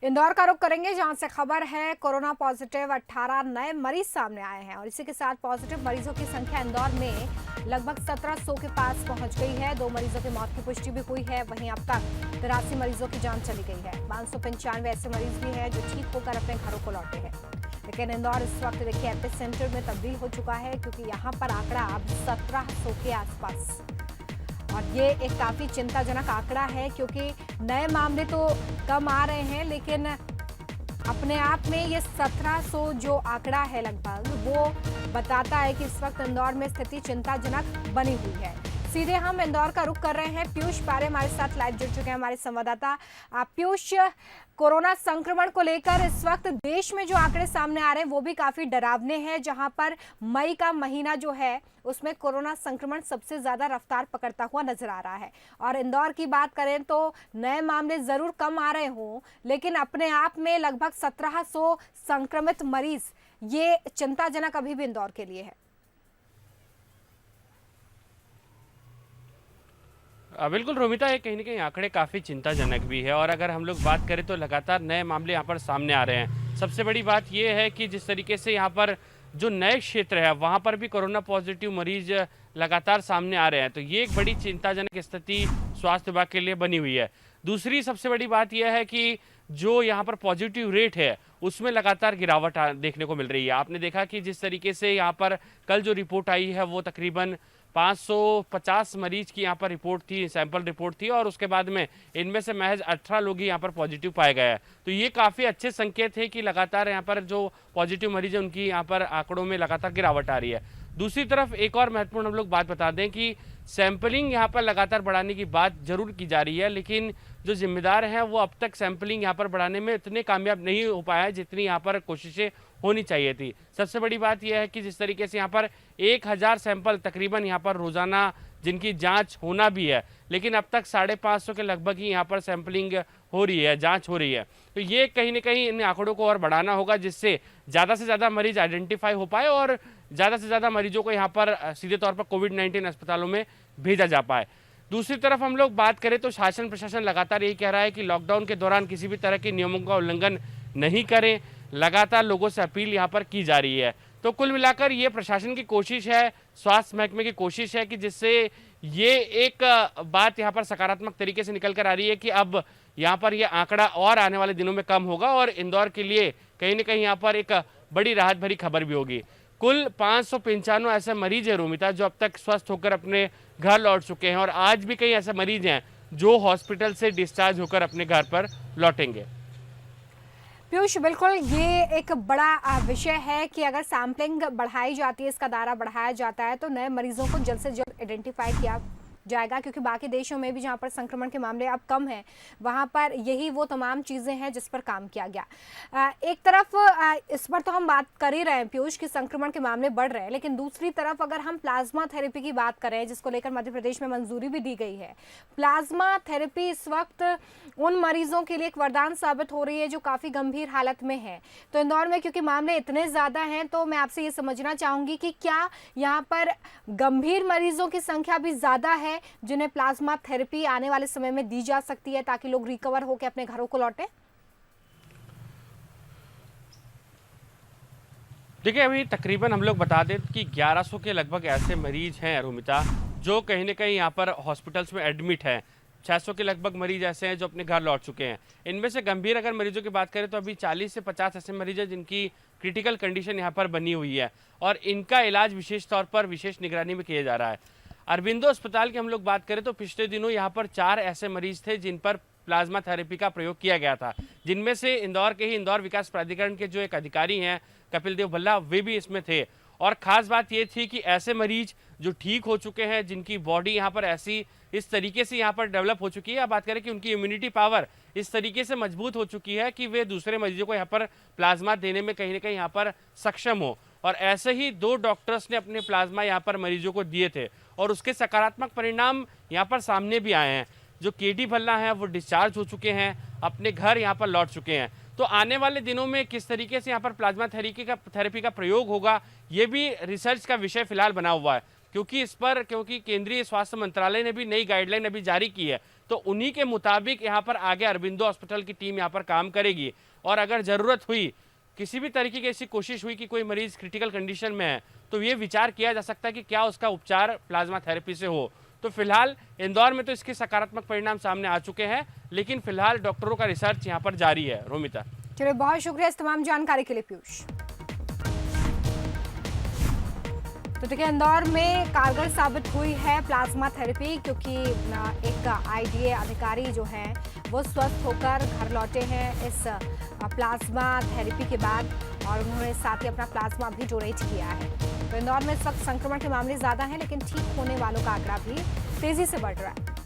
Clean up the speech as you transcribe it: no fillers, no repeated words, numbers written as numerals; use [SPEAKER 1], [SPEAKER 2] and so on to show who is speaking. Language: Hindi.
[SPEAKER 1] इंदौर का रुख करेंगे जहां से खबर है कोरोना पॉजिटिव 18 नए मरीज सामने आए हैं और इसी के साथ पॉजिटिव मरीजों की संख्या इंदौर में लगभग 1700 के पास पहुंच गई है। 2 मरीजों की मौत की पुष्टि भी हुई है। वहीं अब तक 83 मरीजों की जान चली गई है। 595 ऐसे मरीज भी हैं जो ठीक होकर अपने घरों को लौटे हैं। लेकिन इंदौर इस वक्त देखिए एपिसेंटर में तब्दील हो चुका है क्योंकि यहाँ पर आंकड़ा अब 1700 के आसपास और ये एक काफी चिंताजनक आंकड़ा है क्योंकि नए मामले तो कम आ रहे हैं लेकिन अपने आप में ये 1700 जो आंकड़ा है लगभग वो बताता है कि इस वक्त इंदौर में स्थिति चिंताजनक बनी हुई है। सीधे हम इंदौर का रुख कर रहे हैं। पीयूष पारे हमारे साथ लाइव जुड़ चुके हैं, हमारे संवाददाता। पीयूष, कोरोना संक्रमण को लेकर इस वक्त देश में जो आंकड़े सामने आ रहे हैं वो भी काफी डरावने हैं, जहां पर मई का महीना जो है उसमें कोरोना संक्रमण सबसे ज्यादा रफ्तार पकड़ता हुआ नजर आ रहा है। और इंदौर की बात करें तो नए मामले जरूर कम आ रहे हों लेकिन अपने आप में लगभग 1700 संक्रमित मरीज, ये चिंताजनक अभी भी इंदौर के लिए है।
[SPEAKER 2] बिल्कुल रोमिता, ये कहीं न कहीं आंकड़े काफ़ी चिंताजनक भी है और अगर हम लोग बात करें तो लगातार नए मामले यहाँ पर सामने आ रहे हैं। सबसे बड़ी बात ये है कि जिस तरीके से यहाँ पर जो नए क्षेत्र है वहाँ पर भी कोरोना पॉजिटिव मरीज लगातार सामने आ रहे हैं, तो ये एक बड़ी चिंताजनक स्थिति स्वास्थ्य विभाग के लिए बनी हुई है। दूसरी सबसे बड़ी बात यह है कि जो यहाँ पर पॉजिटिव रेट है उसमें लगातार गिरावट देखने को मिल रही है। आपने देखा कि जिस तरीके से यहाँ पर कल जो रिपोर्ट आई है वो तकरीबन 550 मरीज की यहाँ पर रिपोर्ट थी, सैंपल रिपोर्ट थी और उसके बाद में इनमें से महज 18 लोग ही यहाँ पर पॉजिटिव पाए गए हैं। तो ये काफ़ी अच्छे संकेत है कि लगातार यहाँ पर जो पॉजिटिव मरीज है उनकी यहाँ पर आंकड़ों में लगातार गिरावट आ रही है। दूसरी तरफ एक और महत्वपूर्ण हम लोग बात बता दें कि सैंपलिंग यहाँ पर लगातार बढ़ाने की बात जरूर की जा रही है लेकिन जो जिम्मेदार हैं वो अब तक सैंपलिंग यहाँ पर बढ़ाने में इतने कामयाब नहीं हो पाया है जितनी यहाँ पर कोशिशें होनी चाहिए थी। सबसे बड़ी बात यह है कि जिस तरीके से यहाँ पर 1000 सैंपल तकरीबन यहाँ पर रोजाना जिनकी जांच होना भी है लेकिन अब तक 550 के लगभग ही यहाँ पर सैंपलिंग हो रही है, जांच हो रही है। तो ये कहीं ना कहीं इन आंकड़ों को और बढ़ाना होगा जिससे ज़्यादा से ज़्यादा मरीज आइडेंटिफाई हो पाए और ज़्यादा से ज़्यादा मरीजों को यहाँ पर सीधे तौर पर कोविड-19 अस्पतालों में भेजा जा पाए। दूसरी तरफ हम लोग बात करें तो शासन प्रशासन लगातार यही कह रहा है कि लॉकडाउन के दौरान किसी भी तरह के नियमों का उल्लंघन नहीं करें। लगातार लोगों से अपील यहाँ पर की जा रही है। तो कुल मिलाकर ये प्रशासन की कोशिश है, स्वास्थ्य महकमे की कोशिश है कि जिससे ये एक बात यहाँ पर सकारात्मक तरीके से निकल कर आ रही है कि अब यहाँ पर ये आंकड़ा और आने वाले दिनों में कम होगा और इंदौर के लिए कहीं ना कहीं यहाँ पर एक बड़ी राहत भरी खबर भी होगी। कुल 595 ऐसे मरीज हैं रोमिता जो अब तक स्वस्थ होकर अपने घर लौट चुके हैं और आज भी कई ऐसे मरीज हैं जो हॉस्पिटल से डिस्चार्ज होकर अपने घर पर लौटेंगे।
[SPEAKER 1] पीयूष, बिल्कुल ये एक बड़ा विषय है कि अगर सैम्पलिंग बढ़ाई जाती है, इसका दायरा बढ़ाया जाता है तो नए मरीजों को जल्द से जल्द आइडेंटिफाई किया जाएगा क्योंकि बाकी देशों में भी जहां पर संक्रमण के मामले अब कम हैं वहां पर यही वो तमाम चीज़ें हैं जिस पर काम किया गया। एक तरफ इस पर तो हम बात कर ही रहे हैं पीयूष कि संक्रमण के मामले बढ़ रहे हैं लेकिन दूसरी तरफ अगर हम प्लाज्मा थेरेपी की बात करें जिसको लेकर मध्य प्रदेश में मंजूरी भी दी गई है, प्लाज्मा थेरेपी इस वक्त उन मरीजों के लिए एक वरदान साबित हो रही है जो काफ़ी गंभीर हालत में है। तो इंदौर में क्योंकि मामले इतने ज़्यादा हैं तो मैं आपसे ये समझना चाहूँगी कि क्या यहाँ पर गंभीर मरीजों की संख्या भी ज़्यादा है जिन्हें प्लाज्मा थेरेपी आने वाले समय में दी जा सकती है ताकि लोग रिकवर होकर अपने घरों को लौटें?
[SPEAKER 2] देखिए, अभी तकरीबन हम लोग बता दें कि 1100 के लगभग ऐसे मरीज हैं रोमिता जो कहीं ना कहीं यहाँ पर हॉस्पिटल्स में एडमिट हैं। 600 के लगभग मरीज ऐसे हैं जो अपने घर लौट चुके हैं। इनमें से गंभीर अगर मरीजों की बात करें तो अभी 40 से 50 ऐसे मरीज हैं जिनकी क्रिटिकल कंडीशन यहाँ पर बनी हुई है और इनका इलाज विशेष तौर पर विशेष निगरानी में किया जा रहा है। अरबिंदो अस्पताल की हम लोग बात करें तो पिछले दिनों यहाँ पर 4 ऐसे मरीज थे जिन पर प्लाज्मा थेरेपी का प्रयोग किया गया था, जिनमें से इंदौर के ही इंदौर विकास प्राधिकरण के जो एक अधिकारी हैं कपिल देव भल्ला, वे भी इसमें थे। और ख़ास बात ये थी कि ऐसे मरीज जो ठीक हो चुके हैं, जिनकी बॉडी यहाँ पर ऐसी इस तरीके से यहाँ पर डेवलप हो चुकी है, आप बात करें कि उनकी इम्यूनिटी पावर इस तरीके से मजबूत हो चुकी है कि वे दूसरे मरीजों को यहाँ पर प्लाज्मा देने में कहीं ना कहीं यहाँ पर सक्षम हो। और ऐसे ही 2 डॉक्टर्स ने अपने प्लाज्मा यहाँ पर मरीजों को दिए थे और उसके सकारात्मक परिणाम यहाँ पर सामने भी आए हैं। जो केडी भल्ला हैं वो डिस्चार्ज हो चुके हैं, अपने घर यहाँ पर लौट चुके हैं। तो आने वाले दिनों में किस तरीके से यहाँ पर प्लाज्मा थेरेपी का प्रयोग होगा, ये भी रिसर्च का विषय फिलहाल बना हुआ है क्योंकि केंद्रीय स्वास्थ्य मंत्रालय ने भी नई गाइडलाइन अभी जारी की है तो उन्हीं के मुताबिक यहाँ पर आगे अरबिंदो हॉस्पिटल की टीम यहाँ पर काम करेगी। और अगर ज़रूरत हुई, किसी भी तरीके की ऐसी कोशिश हुई कि कोई मरीज क्रिटिकल कंडीशन में है, तो ये विचार किया जा सकता है कि क्या उसका उपचार प्लाज्मा थेरेपी से हो। तो फिलहाल इंदौर में तो इसके सकारात्मक परिणाम सामने आ चुके हैं, लेकिन फिलहाल डॉक्टरों का रिसर्च यहाँ पर जारी है। रोमिता,
[SPEAKER 1] चलिए, बहुत शुक्रिया इस तमाम जानकारी के लिए पीयूष। तो देखिए, इंदौर में कारगर साबित हुई है प्लाज्मा थेरेपी, क्योंकि एक आईडीए अधिकारी जो हैं वो स्वस्थ होकर घर लौटे हैं इस प्लाज्मा थेरेपी के बाद, और उन्होंने साथ ही अपना प्लाज्मा भी डोनेट किया है। तो इंदौर में इस वक्त संक्रमण के मामले ज्यादा हैं, लेकिन ठीक होने वालों का आंकड़ा भी तेजी से बढ़ रहा है।